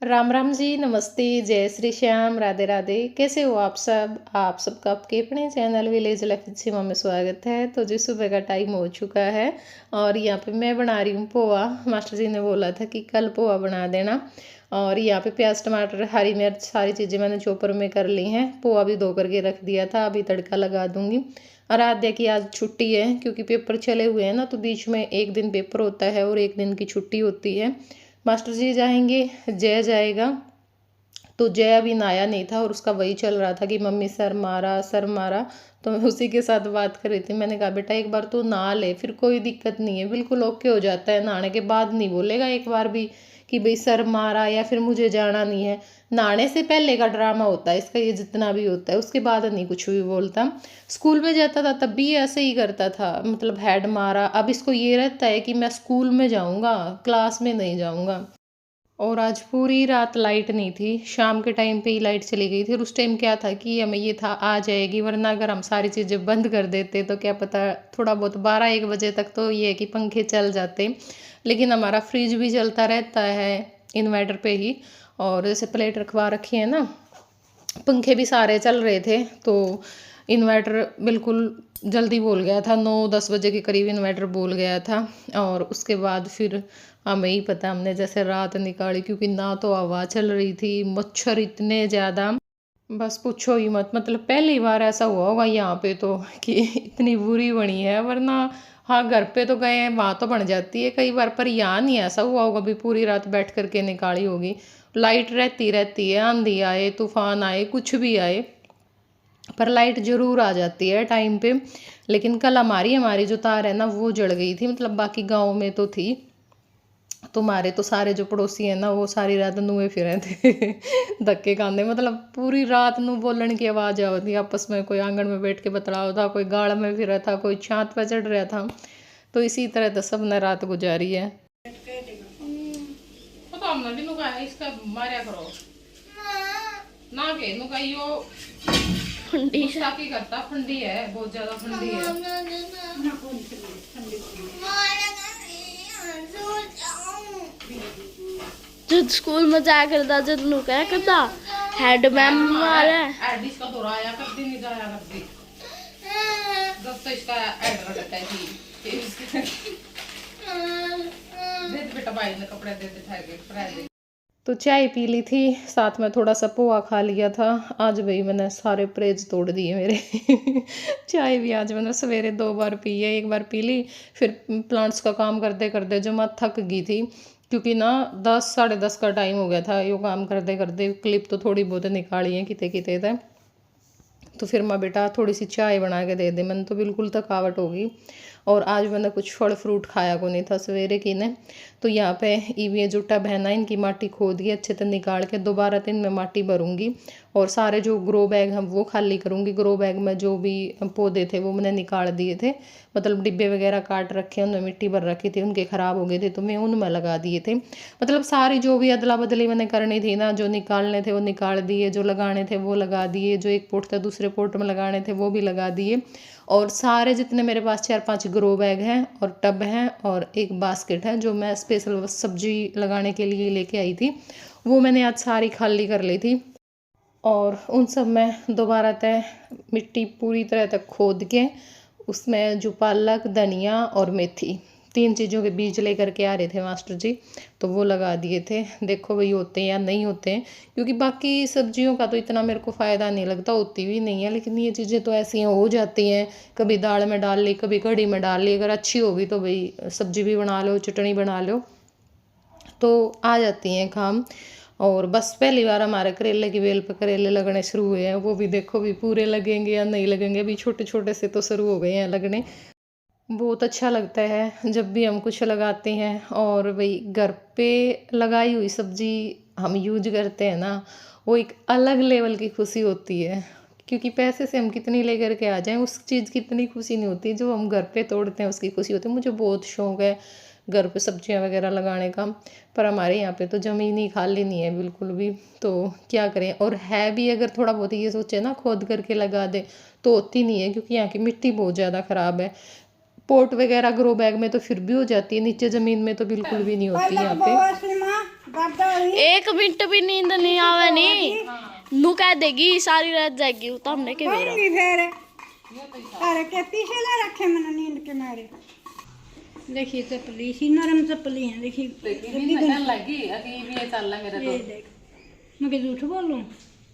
राम राम जी, नमस्ते, जय श्री श्याम, राधे राधे। कैसे हो आप सबका आपके अपने चैनल विलेज लाइफ सिमा में स्वागत है। तो जी सुबह का टाइम हो चुका है और यहाँ पे मैं बना रही हूँ पोहा। मास्टर जी ने बोला था कि कल पोहा बना देना। और यहाँ पे प्याज टमाटर हरी मिर्च सारी चीज़ें मैंने चॉपर में कर ली हैं। पोहा भी धो करके रख दिया था, अभी तड़का लगा दूंगी। आराध्या की आज छुट्टी है क्योंकि पेपर चले हुए हैं ना, तो बीच में एक दिन पेपर होता है और एक दिन की छुट्टी होती है। मास्टर जी जाएंगे, जय जाएगा। तो जय अभी नहाया नहीं था और उसका वही चल रहा था कि मम्मी सर मारा सर मारा। तो मैं उसी के साथ बात कर रही थी। मैंने कहा बेटा एक बार तू नहा ले, फिर कोई दिक्कत नहीं है, बिल्कुल ओके हो जाता है। नहाने के बाद नहीं बोलेगा एक बार भी कि भाई सर मारा या फिर मुझे जाना नहीं है। नहाने से पहले का ड्रामा होता है इसका, ये जितना भी होता है उसके बाद नहीं कुछ भी बोलता। स्कूल में जाता था तब भी ऐसे ही करता था, मतलब हेड मारा। अब इसको ये रहता है कि मैं स्कूल में जाऊँगा, क्लास में नहीं जाऊँगा। और आज पूरी रात लाइट नहीं थी, शाम के टाइम पे ही लाइट चली गई थी। और उस टाइम क्या था कि हमें ये था आ जाएगी, वरना अगर हम सारी चीज़ें बंद कर देते तो क्या पता थोड़ा बहुत 12-1 बजे तक तो ये है कि पंखे चल जाते। लेकिन हमारा फ्रिज भी चलता रहता है इन्वर्टर पे ही। और जैसे प्लेट रखवा रखी है ना, पंखे भी सारे चल रहे थे। तो इन्वर्टर बिल्कुल जल्दी बोल गया था, 9-10 बजे के करीब इन्वर्टर बोल गया था। और उसके बाद फिर हमें ही पता, हमने जैसे रात निकाली, क्योंकि ना तो हवा चल रही थी, मच्छर इतने ज़्यादा बस पूछो ही मत। मतलब पहली बार ऐसा हुआ होगा यहाँ पे तो कि इतनी बुरी बनी है। वरना हाँ, घर पे तो गए हैं वहाँ तो बन जाती है कई बार, पर यहाँ नहीं ऐसा हुआ होगा भी पूरी रात बैठ करके निकाली होगी। लाइट रहती रहती है, आंधी आए तूफान आए कुछ भी आए, पर लाइट ज़रूर आ जाती है टाइम पे। लेकिन कल हमारी जो तार है ना वो जल गई थी, मतलब बाकी गांव में तो थी। तुम्हारे तो सारे जो पड़ोसी हैं ना वो सारी रात नुए फिरे थे धक्के खाने, मतलब पूरी रात नू बोलने की आवाज़ आ थी आपस में। कोई आंगन में बैठ के बतलाओ था, कोई गाड़ में फिरा था, कोई छात पर चढ़ रहा था। तो इसी तरह तो सब ने रात गुजारी है। तो हमने भी नुका है इसका मारा करो ना के नुका यो फंडी की करता। फंडी है, बहुत ज्यादा फंडी है। जब स्कूल में जाया करता, जब नु क्या करता हेड मैम मारे एड इसका दौरा आया कर दी, नहीं जाया कर दी। जब तो इसका एड रखता है दे बेटा, भाई ने कपड़े दे दे। तो चाय पी ली थी, साथ में थोड़ा सा पोहा खा लिया था। आज भाई मैंने सारे परहेज तोड़ दिए मेरे चाय भी आज मैंने सवेरे 2 बार पी है। एक बार पी ली, फिर प्लांट्स का काम करते करते जो मैं थक गई थी, क्योंकि ना 10-10:30 का टाइम हो गया था यो काम करते करते। क्लिप तो थोड़ी बहुत निकाली है किते किते थे। तो फिर मैं बेटा थोड़ी सी चाय बना के दे दे, मैंने तो बिल्कुल थकावट होगी। और आज मैंने कुछ फल फ्रूट खाया को नहीं था सवेरे की ने। तो यहाँ पे ये जो टब है ना, इनकी माटी खोद के अच्छे से निकाल के दोबारा दिन में माटी भरूंगी। और सारे जो ग्रो बैग हैं वो खाली करूँगी। ग्रो बैग में जो भी पौधे थे वो मैंने निकाल दिए थे, मतलब डिब्बे वगैरह काट रखे, उनमें मिट्टी भर रखी थी, उनके ख़राब हो गए थे तो मैं उनमें लगा दिए थे। मतलब सारी जो भी अदला बदली मैंने करनी थी ना, जो निकालने थे वो निकाल दिए, जो लगाने थे वो लगा दिए, जो एक पोट था दूसरे पोट में लगाने थे वो भी लगा दिए। और सारे जितने मेरे पास 4-5 ग्रो बैग हैं और टब हैं और एक बास्केट है जो मैं स्पेशल सब्जी लगाने के लिए लेके आई थी, वो मैंने आज सारी खाली कर ली थी। और उन सब में दोबारा तय मिट्टी पूरी तरह तक खोद के उसमें जो पालक धनिया और मेथी 3 चीज़ों के बीज लेकर के आ रहे थे मास्टर जी, तो वो लगा दिए थे। देखो भाई होते हैं या नहीं होते हैं, क्योंकि बाकी सब्जियों का तो इतना मेरे को फ़ायदा नहीं लगता, होती भी नहीं है। लेकिन ये चीज़ें तो ऐसी हो जाती हैं, कभी दाल में डाल ली, कभी कढ़ी में डाल ली, अगर अच्छी होगी तो भाई सब्जी भी बना लो, चटनी बना लो, तो आ जाती हैं काम। और बस पहली बार हमारे करेले की बेल पे करेले लगने शुरू हुए हैं, वो भी देखो भी पूरे लगेंगे या नहीं लगेंगे। अभी छोटे छोटे से तो शुरू हो गए हैं लगने। बहुत अच्छा लगता है जब भी हम कुछ लगाते हैं और भाई घर पे लगाई हुई सब्जी हम यूज करते हैं ना, वो एक अलग लेवल की खुशी होती है। क्योंकि पैसे से हम कितनी लेकर के आ जाएं उस चीज़ की इतनी खुशी नहीं होती, जो हम घर पे तोड़ते हैं उसकी खुशी होती है। मुझे बहुत शौक है घर पे सब्जियां वगैरह लगाने का, पर हमारे यहाँ पे तो ज़मीन ही खाली नहीं है बिल्कुल भी। तो क्या करें, और है भी अगर थोड़ा बहुत ये सोचे ना खोद करके लगा दे तो होती नहीं है, क्योंकि यहाँ की मिट्टी बहुत ज़्यादा ख़राब है। पोट वगैरह ग्रो बैग में तो फिर भी हो जाती है, नीचे ज़मीन में तो बिल्कुल भी नहीं होती यहाँ पे। एक मिनट भी नींद नहीं आवे नहीं नू कह देगी सारी रात जाएगी तो हमने के मेरा अरे के पीछे ना रखे मैंने नींद के मारे। देखिए चप्पली सी नरम चप्पली है देखिए लगी अभी भी ये चल रहा मेरा ये देख मैं क्या झूठ बोलूं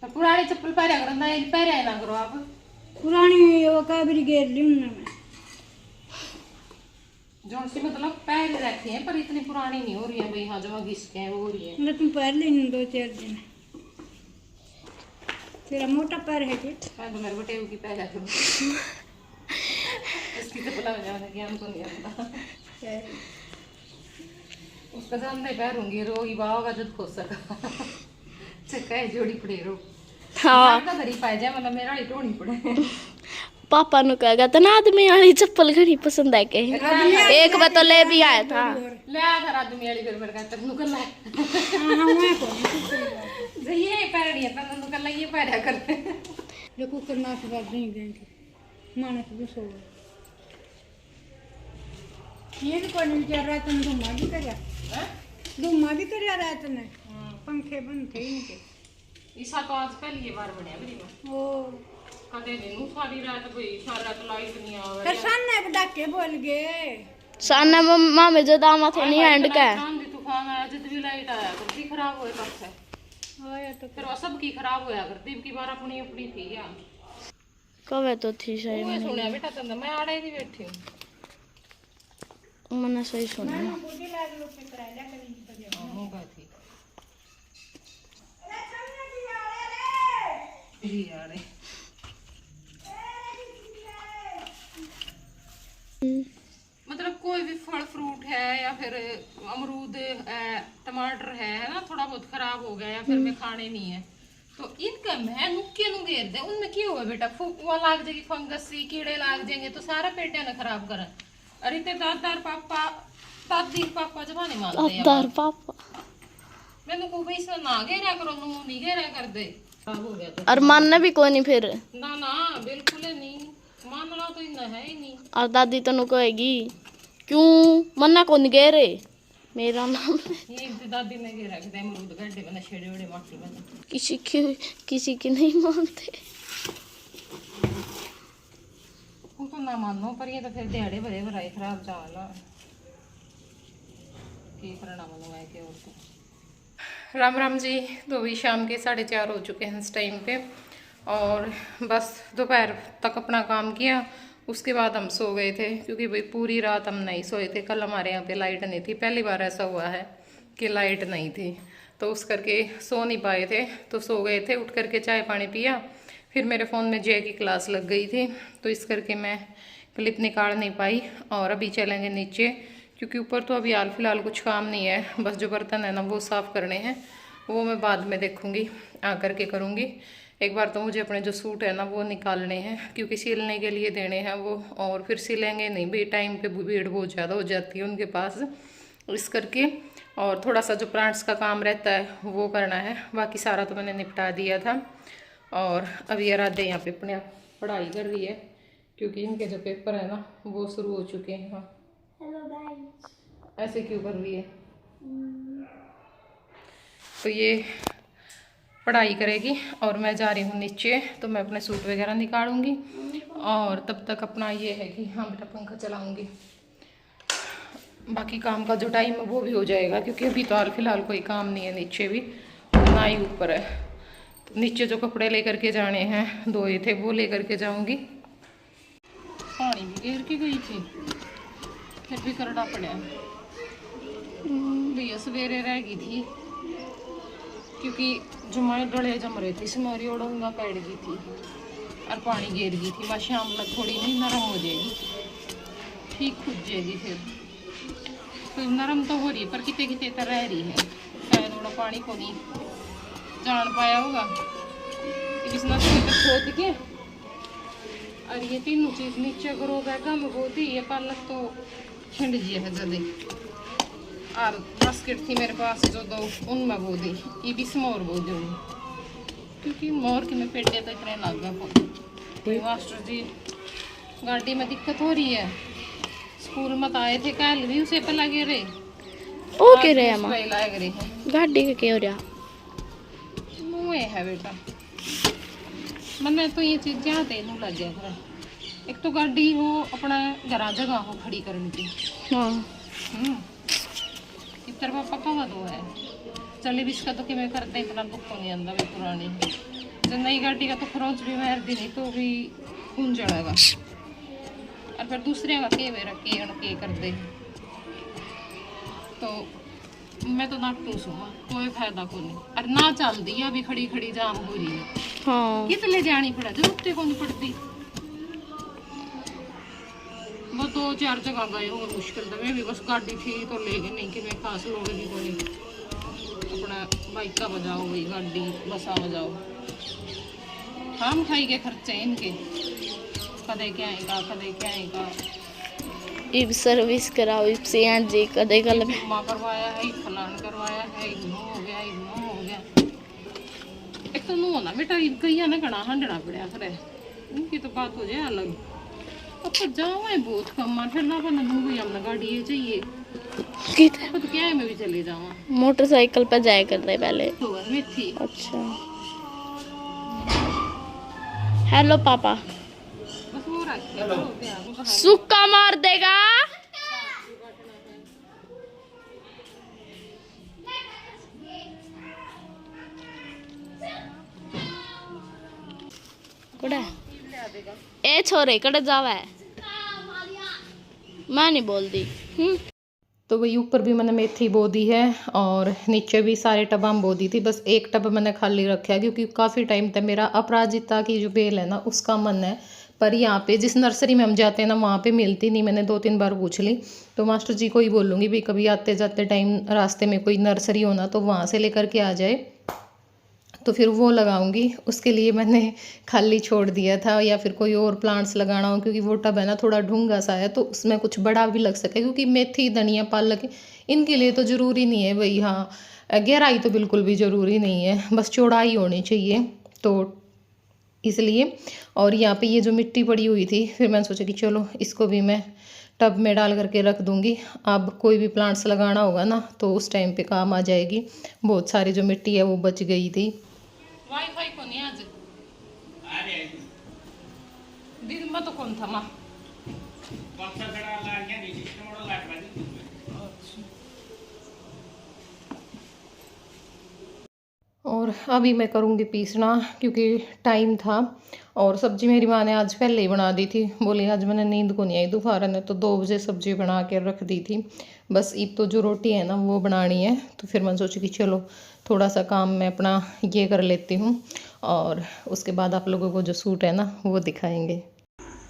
तो पुरानी चप्पल पहना करो ना पहना ना करो आप पुरानी वो काबरी घेर ली उन्होंने मैं जोन सी मतलब पहन रखी है पर इतनी पुरानी नहीं हो रही है भाई। हाँ जो घिसके हैं वो हो रही है। मतलब तुम पहन ली 2-4 दिन तेरा मोटा पैर है जी तो मेरे बेटे की पहला करो इसकी चप्पल हो जाने ज्ञान को नहीं आता उसका सामने पैरूंगी रोगी बाहोगा जब खो सका चक्का है जोड़ी पड़े रो हाँ का घरी पाए जाए मतलब मेरा ही ढोनी पड़े पापा नु कहेगा तो ना आदमी वाली चप्पल घनी पसंद है के एक बार तो ले भी आया था ले आ था आदमी वाली फिर मेरे का तक नुकल ला हां मैं को ये पैरड़ी है पर नुकल ये पैरा करते देखो करना से बात नहीं देंगे माने तो सो ये भी कोई नहीं कर रहा तुम घुमा भी कर हैं घुमा भी कर रहा तुमने पंखे बंद थे इनके ईसा तो आज पहली बार बढ़िया मेरी में ओ कदे दिन सारी रात कोई सारी रात लाइट नहीं आवे फिर सामने डाके बोल गए साना मम्मा में जो दामा थे नहीं हैंड का आंधी तूफान आया जब भी लाइट आया करती खराब होए कब से आया तो फिर वो सब की खराब होया करती की बार अपनी अपनी थी या कवे तो थी सही मैं सुनया बेटा तंद मैं आड़े ही बैठी हूं मैंने सही सुना बुद्धि लाग लो पे कराया करेंगे होगा थी जी यार मतलब कोई भी फल फ्रूट है या फिर अमरूद टमाटर है ना थोड़ा बहुत खराब हो गया या फिर में खाने नहीं है तो इनका मैं नुक्के नु घेर दे उनमें क्या हुआ बेटा वो लाग जाएगी फंगस सी कीड़े लाग जाएंगे तो सारा पेटियां ना खराब कर। अरे ते दादार पापा दादी पापा जबाने मारते हैं दादार पापा मैंने को भाई इसमें ना घेरा करो नु नहीं घेरा कर दे खराब हो गया तो और मानना भी कोई नहीं फिर ना ना बिल्कुल नहीं मानना तो इतना है ही नहीं। और दादी तनु कहेगी क्यों मन्ना कौन गए रे मेरा नाम ये दादी ने घेरा के अमरूद गड्ढे बना छेड़े उड़े माटी बना किसी की नहीं मानते वो तो ना मानो पर ये तो फिर दिहाड़े भरे भराई खराब जाना की करना मनो है के और राम राम जी। तो अभी शाम के 4:30 हो चुके हैं इस टाइम पे और बस दोपहर तक अपना काम किया उसके बाद हम सो गए थे क्योंकि भाई पूरी रात हम नहीं सोए थे। कल हमारे यहाँ पे लाइट नहीं थी पहली बार ऐसा हुआ है कि लाइट नहीं थी तो उस करके सो नहीं पाए थे तो सो गए थे। उठ करके चाय पानी पिया फिर मेरे फ़ोन में जय की क्लास लग गई थी तो इस करके मैं क्लिप निकाल नहीं पाई और अभी चलेंगे नीचे क्योंकि ऊपर तो अभी हाल फिलहाल कुछ काम नहीं है बस जो बर्तन है ना वो साफ़ करने हैं वो मैं बाद में देखूँगी आ करके करूँगी। एक बार तो मुझे अपने जो सूट है ना वो निकालने हैं क्योंकि सिलने के लिए देने हैं वो और फिर सिलेंगे नहीं भाई टाइम पे भीड़ बहुत ज़्यादा हो जाती है उनके पास इस करके और थोड़ा सा जो प्लांट्स का काम रहता है वो करना है बाकी सारा तो मैंने निपटा दिया था। और अभी आराध्या यहाँ पे अपने पढ़ाई कर रही है क्योंकि इनके जो पेपर है ना वो शुरू हो चुके हैं। हाँ हेलो गाइस ऐसे क्यों कर रही है तो ये पढ़ाई करेगी और मैं जा रही हूँ नीचे तो मैं अपने सूट वगैरह निकालूंगी और तब तक अपना ये है कि हाँ बेटा पंखा चलाऊंगी बाकी काम का जो टाइम है वो भी हो जाएगा क्योंकि अभी तो हाल फिलहाल कोई काम नहीं है नीचे भी ना ही ऊपर है। तो नीचे जो कपड़े लेकर के जाने हैं धोए थे वो लेकर के जाऊंगी। पानी भी घेर के गई थी फिर भी करना पड़ा भैया सवेरे रह गई थी क्योंकि जुमाए डले जम रहे थे सिमारी ओढ़ूंगा कैड गई थी और पानी गिर गई थी। बस शाम तक थोड़ी नहीं नरम हो जाएगी ठीक खुद जाएगी फिर नरम तो हो रही है पर कितने कितने तो रह रही है शायद थोड़ा पानी को नहीं जान पाया होगा इसना तो खोद के और ये तीनों चीज नीचे करो बैगा में बोती ये पालक तो छिंड जी है जल्दी और बास्केट थी मेरे पास जो दो उनमें बो दी ये भी मोर बो दी क्योंकि मोर की मैं पेटे तक इतने लग गया मास्टर जी गाड़ी में दिक्कत हो रही है स्कूल मत आए थे कल भी उसे पे लगे रे ओ कह रहे हैं मां स्प्रे लाए गरी है गाड़ी के क्या हो रहा मुए है बेटा मैंने तो ये चीज़ें तेनू लग गया फिर एक तो गाड़ी हो अपना घर जगह हो खड़ी करने की हाँ इतर में पका हुआ तो है चले भी इसका तो कि मैं करते इतना दुख तो नहीं आंदा भी पुरानी जो नई गाड़ी का तो खरोच भी मैं दी नहीं तो भी खून चढ़ेगा और फिर दूसरे का के वे रखे के कर दे तो मैं तो ना टूस हूँ कोई फायदा को नहीं और ना चल दी अभी खड़ी खड़ी जाम हो रही है हाँ कितने जानी पड़ा जरूरत को नहीं पड़ती वो 2-4 जगह गए और मुश्किल था मैं भी बस गाड़ी थी तो ले गए नहीं कि मैं खास लोग नहीं कोई अपना बाइक का बजाओ वही गाड़ी बसा बजाओ हम खाई के खर्चे इनके कदे क्या आएगा इब सर्विस कराओ इब से यहाँ जी कदे कल माँ करवाया है फलान करवाया है इग्नो हो गया एक तो नो ना बेटा कहीं ना घना हंडना पड़ा फिर इनकी तो बात हो जाए अलग अब तो जाओ है बहुत कम मार फिर ना बना दूंगी हमने गाड़ी ये चाहिए किधर तो क्या है मैं भी चले जाऊँ मोटरसाइकिल पर जाया करते पहले तो में थी अच्छा हेलो पापा बस वो रख सुक्का मार देगा कुड़ा ए छोरे कड़े जावा है मैं नहीं बोल दी तो वही ऊपर भी मैंने मेथी बो दी है और नीचे भी सारे टब हम बो दी थी बस एक टब मैंने खाली रखा है क्योंकि काफ़ी टाइम तक मेरा अपराजिता की जो बेल है ना उसका मन है पर यहाँ पे जिस नर्सरी में हम जाते हैं ना वहाँ पे मिलती नहीं मैंने 2-3 बार पूछ ली तो मास्टर जी को ही बोलूँगी भाई कभी आते जाते टाइम रास्ते में कोई नर्सरी होना तो वहाँ से लेकर के आ जाए तो फिर वो लगाऊंगी उसके लिए मैंने खाली छोड़ दिया था या फिर कोई और प्लांट्स लगाना हो क्योंकि वो टब है ना थोड़ा ढूंगा सा है तो उसमें कुछ बड़ा भी लग सके क्योंकि मेथी धनिया पालक इनके लिए तो ज़रूरी नहीं है भाई हाँ गहराई तो बिल्कुल भी ज़रूरी नहीं है बस चौड़ाई होनी चाहिए तो इसलिए और यहाँ पे ये जो मिट्टी पड़ी हुई थी फिर मैंने सोचा कि चलो इसको भी मैं टब में डाल करके रख दूँगी अब कोई भी प्लांट्स लगाना होगा ना तो उस टाइम पे काम आ जाएगी बहुत सारी जो मिट्टी है वो बच गई थी वाईफाई को नहीं आज दिन में तो कौन था माँ और अभी मैं करूँगी पीसना क्योंकि टाइम था और सब्जी मेरी माँ ने आज पहले ही बना दी थी बोली आज मैंने नींद को नहीं आई दोपहर ने तो 2 बजे सब्जी बना के रख दी थी बस ईद तो जो रोटी है ना वो बनानी है तो फिर मैंने सोची कि चलो थोड़ा सा काम मैं अपना ये कर लेती हूँ और उसके बाद आप लोगों को जो सूट है ना वो दिखाएंगे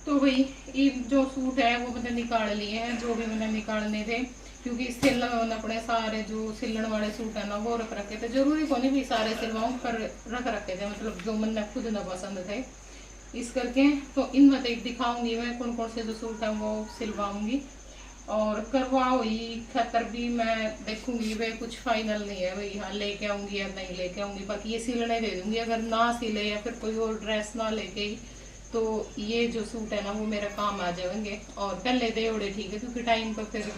तो भाई ईद जो सूट है वो मैंने निकाल लिए हैं जो भी मैंने निकालने थे क्योंकि सिलना मैंने अपने सारे जो सिलने वाले सूट है ना वो रख रखे थे जरूरी को नहीं भी सारे सिलवाऊँ पर रख रखे थे मतलब जो मैंने खुद ना पसंद थे इस करके तो इनमें तो दिखाऊंगी मैं कौन कौन से जो सूट है वो सिलवाऊंगी और करवा हुई खतर भी मैं देखूंगी वे कुछ फाइनल नहीं है भाई हाँ लेके आऊंगी या नहीं लेके आऊंगी बाकी ये सिलने दे दूंगी अगर ना सिले या फिर कोई और ड्रेस ना लेके ही तो ये जो सूट है ना वो मेरा काम आ जाएंगे और पहले दे उड़े ठीक है क्योंकि टाइम पर फिर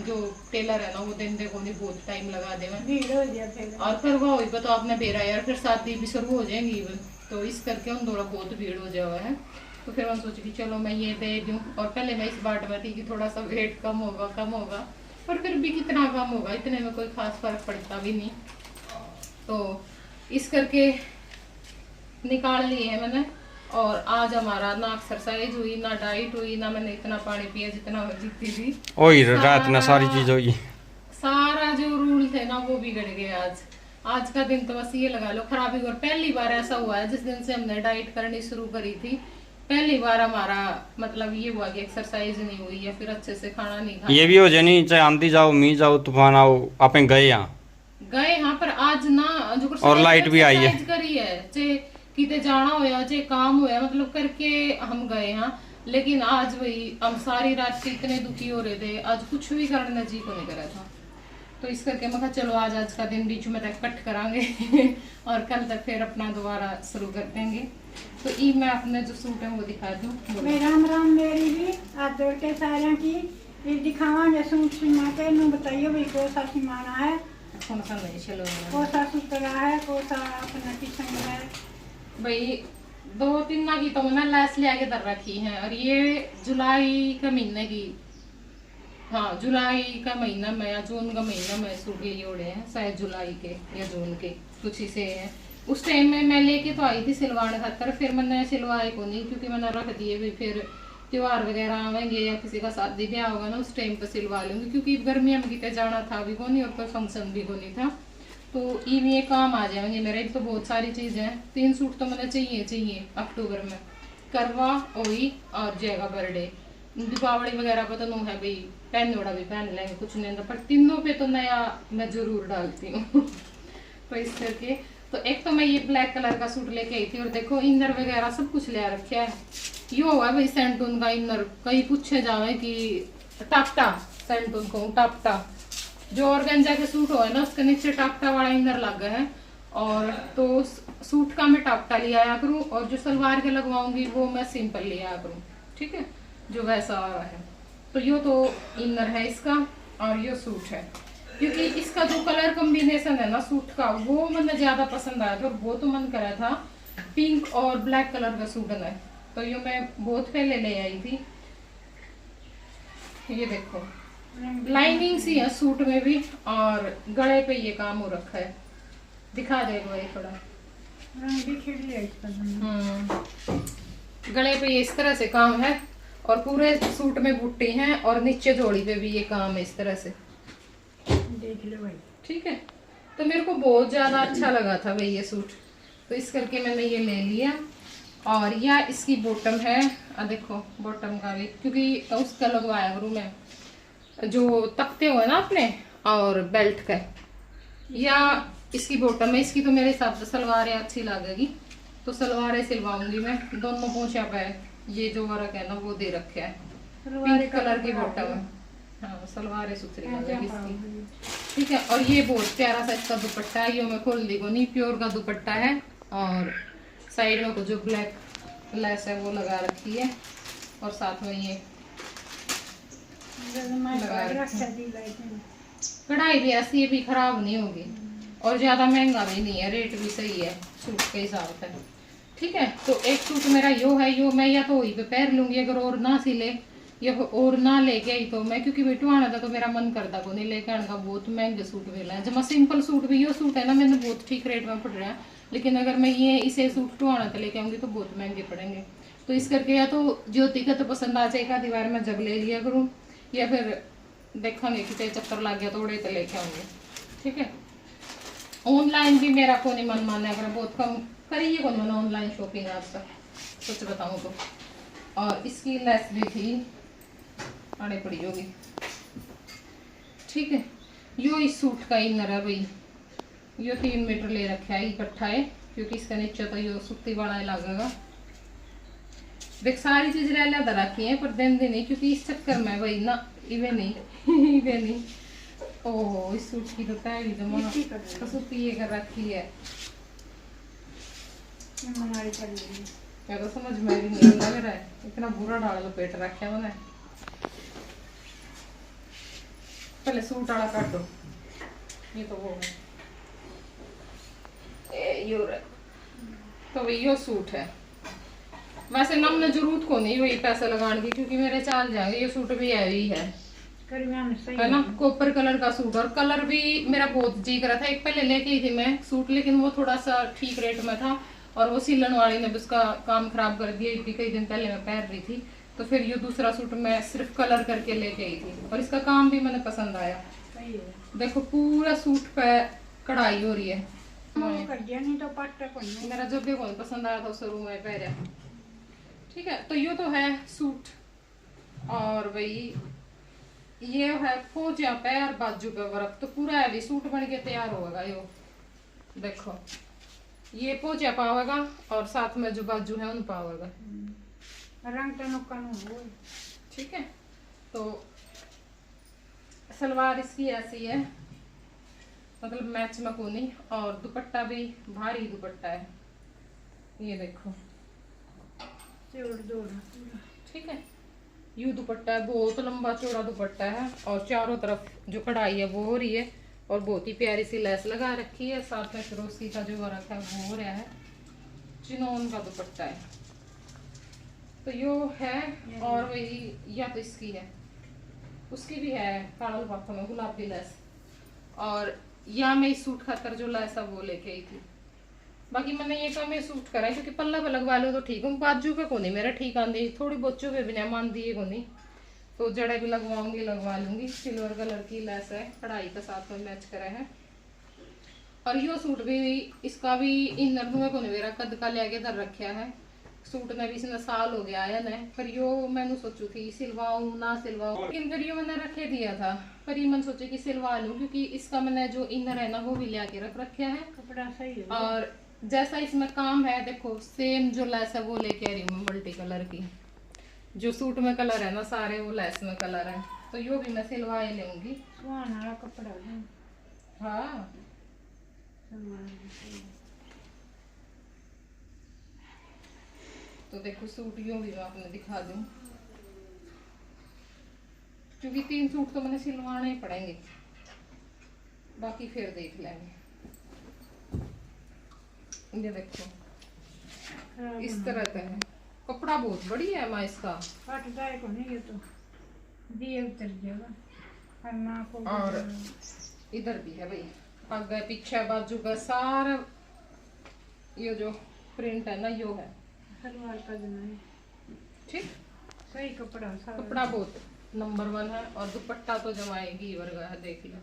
जो टेलर है ना वो दिन देखो नहीं बहुत टाइम लगा दे और करवा हुई तो आपने बेरा यार फिर शादी भी शुरू हो जाएंगी इवन तो इस करके उन थोड़ा बहुत भीड़ हो जावा है तो फिर मैं सोची कि चलो मैं ये दे दूँ और पहले मैं इस बाट में थी कि थोड़ा सा वेट कम होगा पर फिर भी कितना कम होगा इतने में कोई खास फर्क पड़ता भी नहीं तो इस करके निकाल लिए है मैंने और आज हमारा ना एक्सरसाइज हुई ना डाइट हुई ना मैंने इतना पानी पिया जितना मैं जीती थी ओही रात ना सारी चीज हुई सारा जो रूल थे ना वो बिगड़ गए आज का दिन तो बस ये लगा लो खराबी और पहली बार ऐसा हुआ है जिस दिन से हमने डाइट करनी शुरू करी थी पहली बार हमारा मतलब ये हुआ कि एक्सरसाइज नहीं हुई या फिर अच्छे से खाना नहीं खाया ये भी हो जाए नहीं चाहे आंधी जाओ मी जाओ तूफान आओ आप गए यहाँ पर आज ना जो और लाइट भी आई है करी है चाहे किते जाना होया चाहे काम होया मतलब करके हम गए यहाँ लेकिन आज वही हम सारी रात से इतने दुखी हो रहे थे आज कुछ भी करने जी को नहीं करा था तो इस करके मैं कहा चलो आज का दिन बीच में तक कट करांगे और कल तक फिर अपना दोबारा शुरू कर देंगे तो ई मैं अपने जो सूट है वो दिखा दूँ राम राम मेरी भी आज जोड़ के सारा की ये दिखावा सूट सिमा के नू बताइए भाई कौन सा सिमाना है, कौन सा नहीं चलो कौन सा सुतरा है, कौन सा अपना किस्म है। भाई 2-3 ना की तो मैंने लैस ले आके दर रखी है, और ये जुलाई का महीने की, हाँ जुलाई का महीना में या जून का महीना में सूट लिए उड़े हैं, शायद जुलाई के या जून के कुछ ही से हैं। उस टाइम में मैं लेके तो आई थी सिलवाने खातर, फिर मैंने सिलवाए को नहीं क्योंकि मैंने रख दिए भी, फिर त्योहार वगैरह आवेंगे या किसी का शादी ब्याह होगा ना उस टाइम पे सिलवा लूंगी, क्योंकि गर्मियों में कितने जाना था भी को नहीं और कोई फंक्शन भी को नहीं था, तो ये काम आ जाएंगे मेरे। तो बहुत सारी चीजें हैं, 3 सूट तो मैंने चाहिए अक्टूबर में, करवा ओई और जयगा बर्थडे, दीपावली वगैरह पर तो नो है भाई, पहन जोड़ा भी पहन लेंगे कुछ नहीं था, पर तीनों पे तो नया मैं जरूर डालती हूँ। तो इस करके तो एक तो मैं ये ब्लैक कलर का सूट लेके आई थी, और देखो इनर वगैरह सब कुछ ले रखा है। यो है भाई सेंटून का इनर, कहीं पूछे जावे कि टापटा सेंटून को टापटा, जो ऑर्गेन्जा के सूट हो है ना उसके नीचे टापटा वाला इनर लगा है, और तो सूट का मैं टापटा ले आया करूँ, और जो सलवार के लगवाऊंगी वो मैं सिंपल ले आया करूँ, ठीक है, जो वैसा आ रहा है। तो यो तो इनर है इसका, और यो सूट है, क्योंकि इसका जो कलर कॉम्बिनेशन है ना सूट का वो मुझे ज्यादा पसंद आया था, और वो तो मन करा था पिंक और ब्लैक कलर का सूट है, तो ये मैं बहुत पहले ले आई थी। ये देखो लाइनिंग सी है सूट में भी, और गले पे ये काम हो रखा है, दिखा देगा ये थोड़ा, रंग भी खिल लिया इसका। गले पे ये इस तरह से काम है, और पूरे सूट में बुट्टी है, और नीचे जोड़ी पे भी ये काम है इस तरह से, देख लो भाई, ठीक है। तो मेरे को बहुत ज्यादा अच्छा लगा था भाई ये सूट, तो इस करके मैंने ये ले लिया। और यह इसकी बॉटम है, देखो बॉटम का भी, क्योंकि उसका लगवाया करूँ मैं जो तख्ते हुए ना अपने और बेल्ट का, या इसकी बॉटम है। इसकी तो मेरे हिसाब से सलवारें अच्छी लगेगी, तो सलवारें सिलवाऊंगी मैं। दोनों पोंछा पे ये जो वर्क है ना वो दे रखे है, पिंक कलर की बॉटम है, हाँ सलवारें सुथरी लगेगी इसकी, ठीक है। और ये बहुत प्यारा सा इसका दुपट्टा है, ये मैं खोल दी को नहीं, प्योर का दुपट्टा है, और साइड में जो ब्लैक लेस है वो लगा रखी है, और साथ में ये कढ़ाई भी ऐसी है भी खराब नहीं होगी, और ज्यादा महंगा भी नहीं है, रेट भी सही है सूट के हिसाब से, ठीक है। तो एक सूट मेरा यो है, यो मैं या तो वही पे पहन लूंगी अगर और ना सिले, या और ना लेके आई तो मैं, क्योंकि बिटवाना था तो मेरा मन करता को नहीं लेके आने का, बहुत महंगे सूट मिला है। जब मैं सिंपल सूट भी यो सूट है ना मैंने बहुत ठीक रेट में पड़ रहा है, लेकिन अगर मैं ये इसे सूट टुआना था लेके आऊंगी तो बहुत महंगे पड़ेंगे। तो इस करके या तो ज्योति का तो पसंद आ जाएगा दीवार में जब ले लिया करूँ, या फिर देखेंगे कि चक्कर लग गया तो उड़े तो लेके आऊंगी, ठीक है। ऑनलाइन भी मेरा को नहीं मन मानने, अगर बहुत कम करिए कौन मैंने ऑनलाइन शॉपिंग आज तक, सच बताऊँ तो। और इसकी लेस भी थी आने पड़ी होगी, ठीक है। यो इस सूट का इनर है भाई, यो 3 मीटर ले रखा है इकट्ठा है, क्योंकि इसका नीचे तो यो सुती वाला लगेगा। देख सारी चीज ले ले रखी है, पर दिन नहीं, क्योंकि इस चक्कर में भाई ना इवे नहीं इवे नहीं। ओह इस सूट की तो तय भी जमा सुती ये कर रखी है, क्या तो समझ में भी नहीं लग रहा है, इतना बुरा डाल लपेट रखा है मैंने। पहले सूट वाला काट दो, ये तो वो है यो रे। तो भाई यो सूट है, वैसे ना मैंने जरूरत को नहीं वही पैसे लगाने की, क्योंकि मेरे चाल जाएंगे। ये सूट भी हैवी है है ना, कॉपर कलर का सूट, और कलर भी मेरा बहुत जी करा था। एक पहले लेके आई थी मैं सूट, लेकिन वो थोड़ा सा ठीक रेट में था, और वो सिलन वाली ने उसका काम खराब कर दिया, कई दिन पहले मैं पहन रही थी। तो फिर ये दूसरा सूट मैं सिर्फ कलर करके लेके आई थी, और इसका काम भी मैंने पसंद आया। देखो पूरा सूट पे कढ़ाई हो रही है, मेरा जब भी कोई पसंद आया था उस रूम में पहले, ठीक है। तो ये तो है सूट, और भाई ये है पोंचा पे और बाजू पे वर्क, तो पूरा हैवी सूट बन के तैयार होगा। यो देखो ये पोंचा पावेगा, और साथ में जो बाजू है उन पावेगा, रंग तो ठीक है। तो सलवार इसकी ऐसी है, मतलब मैच में कोनी, और दुपट्टा भी भारी दुपट्टा है, ये देखो, ठीक है। यूं दुपट्टा है, बहुत लंबा चौड़ा दुपट्टा है और चारों तरफ जो कढ़ाई है वो हो रही है और बहुत ही प्यारी सी लेस लगा रखी है। साथ में फिरोसी का जो वर्क है वो हो रहा है, चिनोन का दुपट्टा है। तो यो है और वही या तो इसकी है, उसकी भी है काला लिफाफा में गुलाबी लेस, और या मैं इस सूट खातर जो लेस है वो लेके आई थी। बाकी मैंने ये काम सूट करा है क्योंकि पल्ला पे लगवा लो तो ठीक हूँ, बाजू पे को नहीं मेरा ठीक आंदी, थोड़ी बच्चों पे भी नहीं मान दिए को नहीं, तो जड़े भी लगवाऊंगी लगवा लूंगी। सिल्वर कलर की लेस है, कढ़ाई का साथ में मैच करा है। और यो सूट भी, इसका भी इनर में को नहीं मेरा कद का ले धर रखा है। सूट में भी इसमें साल हो गया है ना, पर यो मैंने सोचू थी सिलवाऊं ना सिलवाऊं, लेकिन फिर यो मैंने रखे दिया था। पर ये मैंने सोचे कि सिलवा लूं क्योंकि इसका मैंने जो इनर है ना वो भी ले रख रखा है, कपड़ा सही है। और जैसा इसमें काम है देखो सेम जो लेस है वो लेके आ रही हूँ मल्टी कलर की, जो सूट में कलर है ना सारे वो लेस में कलर है, तो यो भी मैं सिलवा ही लूंगी। सुहाना वाला कपड़ा है। हाँ तो देखो सूट यो भी मैं आपने दिखा दूं, क्योंकि 3 सूट तो मैंने सिलवाने ही पड़ेंगे, बाकी फिर देख लेंगे। ये देखो इस तरह का है, कपड़ा बहुत बढ़िया है माँ इसका, फट जाए को नहीं, ये तो दिए उतर जाएगा करना को। और इधर भी है भाई, आगे पीछे बाजू का सारा ये जो प्रिंट है ना यो है, सलवार का बनाए ठीक सही कपड़ा सारा। कपड़ा बहुत नंबर 1 है और दुपट्टा तो जमाएगी वर्गा है, देख लो।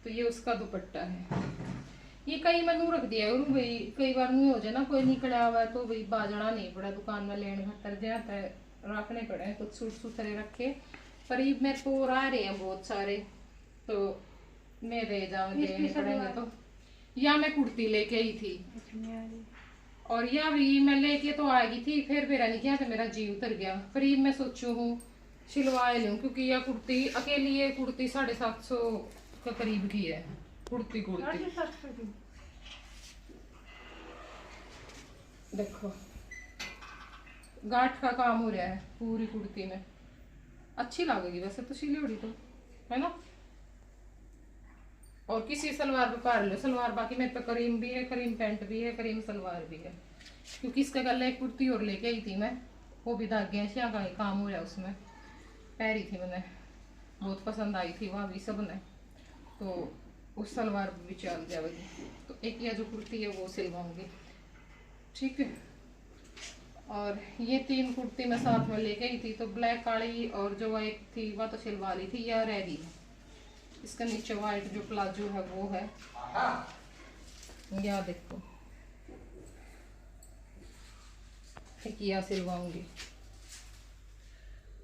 तो ये उसका दुपट्टा है, ये कई मैंने रख दिया है भाई, कई बार नहीं हो जाए ना कोई निकला हुआ है तो भाई बाजना नहीं पड़ा दुकान में लेने खतर जाता है, रखने पड़े कुछ सूट सुथरे रखे। पर ये मेरे को आ रहे हैं बहुत सारे, तो मैं दे जाऊंगे पड़ेंगे तो। या मैं कुर्ती लेके आई थी और या भी मैं लेके तो आ गई थी, फिर मेरा नहीं किया तो मेरा जी उतर गया। फिर ये मैं सोचू हूँ सिलवा लूँ क्योंकि यह कुर्ती अकेली, ये कुर्ती 750 के करीब की है, कुर्ती देखो गांठ का काम हो रहा है पूरी कुर्ती में, अच्छी लगेगी वैसे तो सिलोड़ी तो है ना। और किसी सलवार पे पार लो सलवार, बाकी मेरे पे करीम भी है, करीम पैंट भी है, करीम सलवार भी है, क्योंकि इसका गल एक कुर्ती और लेके आई थी मैं, वो भी धागे श्या का काम हो रहा है उसमें, पहरी थी मैंने, बहुत पसंद आई थी वहाँ भी सब ने, तो उस सलवार भी चल जाएगी। तो एक यह जो कुर्ती है वो सिलवाऊंगी, ठीक है। और ये 3 कुर्ती मैं साथ में लेके आई थी, तो ब्लैक काली और जो एक थी वह तो सिलवा ली थी, यह रह गई। इसका नीचे वाइट जो प्लाजो है वो है, या देखो किया सिलवाऊंगी।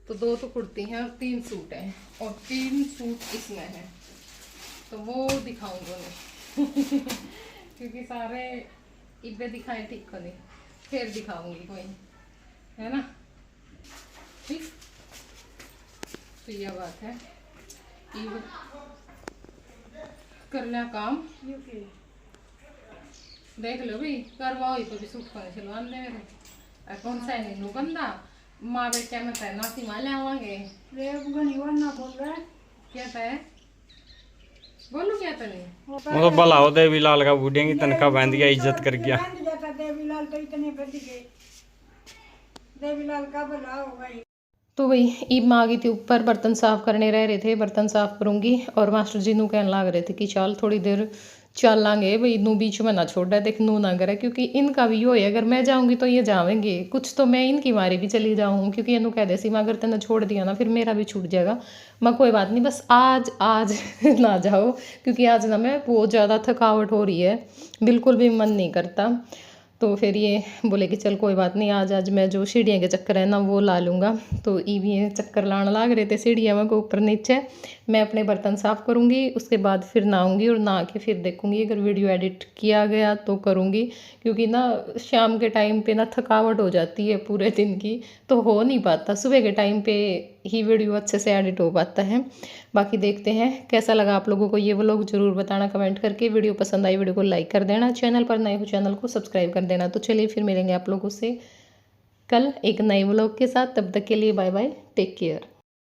तो 2 तो कुर्ती हैं और 3 सूट हैं, और 3 सूट इसमें हैं, तो वो दिखाऊंगा नहीं क्योंकि सारे इबे दिखाए ठीक को नहीं, फिर दिखाऊंगी कोई, है ना, ठीक। तो यह बात है, कर लिया काम, देख लो भाई करवाओ तो भी सूट को सिलवा दे मेरे, कौन सा है नीनू बंदा माँ बेटे में पहना सी माँ ले आवांगे। क्या है बोलू क्या तने वो तो भला हो देवीलाल का बूढ़े की तनख्वाह बंद गया, इज्जत कर गया। देवीलाल तो इतने बढ़ गए, देवीलाल का भला हो भाई। तो वही ईब में आ गई थी ऊपर, बर्तन साफ करने रह रहे थे, बर्तन साफ करूंगी। और मास्टर जी नू कहने लग रहे थे कि चल थोड़ी देर चल लांगे भाई, नू बीच में ना छोड़ देख नू ना करे, क्योंकि इनका भी यो है अगर मैं जाऊंगी तो ये जाएंगे, कुछ तो मैं इनकी मारी भी चली जाऊँ, क्योंकि इनू कह दे सी मैं अगर तेने छोड़ दिया ना फिर मेरा भी छूट जाएगा। मैं कोई बात नहीं, बस आज ना जाओ, क्योंकि आज ना मैं बहुत ज़्यादा थकावट हो रही है, बिल्कुल भी मन नहीं करता। तो फिर ये बोले कि चल कोई बात नहीं, आज मैं जो सीढ़ियाँ के चक्कर है ना वो ला लूँगा। तो ये चक्कर लाने लग रहे थे सीढ़ियाँ में ऊपर नीचे। मैं अपने बर्तन साफ़ करूँगी, उसके बाद फिर नहाऊँगी, और नहा के फिर देखूँगी अगर वीडियो एडिट किया गया तो करूँगी, क्योंकि ना शाम के टाइम पे ना थकावट हो जाती है पूरे दिन की, तो हो नहीं पाता, सुबह के टाइम पे ही वीडियो अच्छे से एडिट हो पाता है। बाकी देखते हैं कैसा लगा आप लोगों को ये व्लॉग, ज़रूर बताना कमेंट करके। वीडियो पसंद आई वीडियो को लाइक कर देना, चैनल पर नए हो चैनल को सब्सक्राइब कर देना। तो चलिए फिर मिलेंगे आप लोगों से कल एक नए व्लॉग के साथ। तब तक के लिए बाय बाय, टेक केयर।